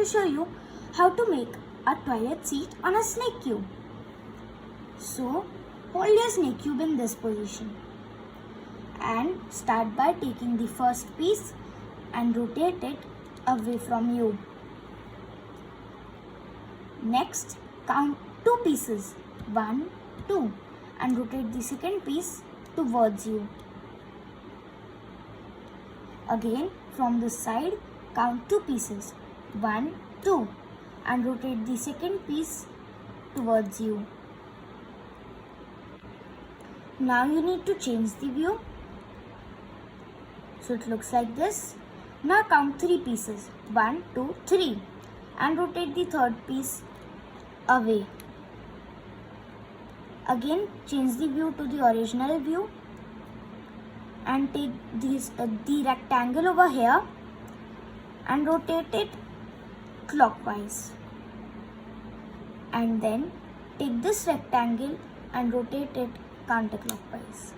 to show you how to make a toilet seat on a snake cube. So, hold your snake cube in this position and start by taking the first piece and rotate it away from you. Next, count 2 pieces, 1, 2, and rotate the second piece towards you. Again, from this side, count 2 pieces, 1, 2, and rotate the second piece towards you. Now you need to change the view. So it looks like this. Now count 3 pieces, 1, 2, 3, and rotate the third piece away. Again, change the view to the original view and take the rectangle over here and rotate it clockwise. And then take this rectangle and rotate it counterclockwise.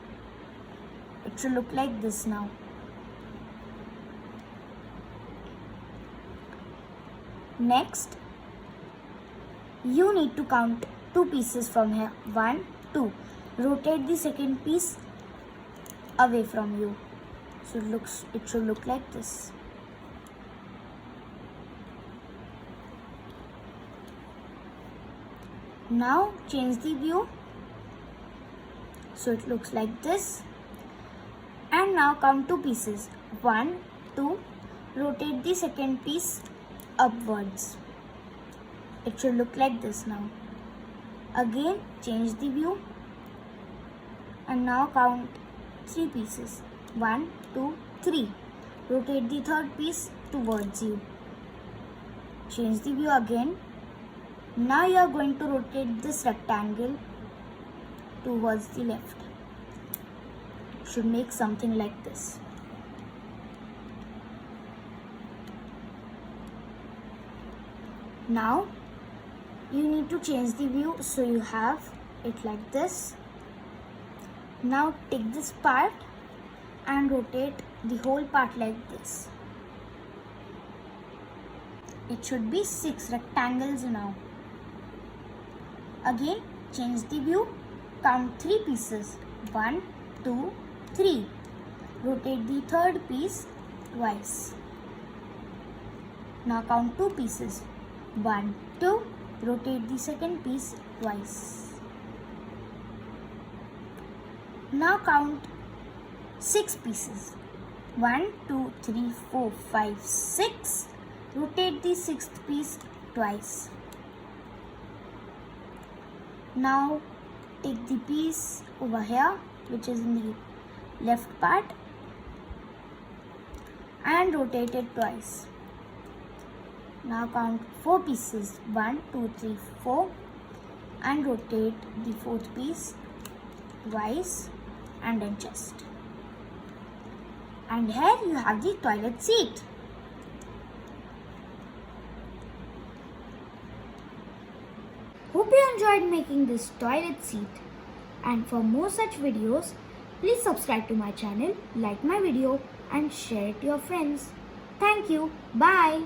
It should look like this now. Next, you need to count 2 pieces from here. 1, 2. Rotate the second piece away from you. So it should look like this. Now change the view. So it looks like this. And now count 2 pieces. 1, 2. Rotate the second piece upwards. It should look like this now. Again, change the view. And now count 3 pieces. 1, 2, 3. Rotate the third piece towards you. Change the view again. Now you are going to rotate this rectangle towards the left. It should make something like this. Now you need to change the view so you have it like this. Now take this part and rotate the whole part like this. It should be 6 rectangles now. Again, change the view. Count 3 pieces. 1, 2, 3. Rotate the third piece twice. Now count 2 pieces. 1, 2. Rotate the second piece twice. Now count 6 pieces. 1, 2, 3, 4, 5, 6. Rotate the 6th piece twice. Now take the piece over here, which is in the left part, and rotate it twice. Now count 4 pieces. 1, 2, 3, 4, and rotate the 4th piece twice and adjust. And here you have the toilet seat. Hope you enjoyed making this toilet seat. And for more such videos, please subscribe to my channel, like my video, and share it to your friends. Thank you. Bye.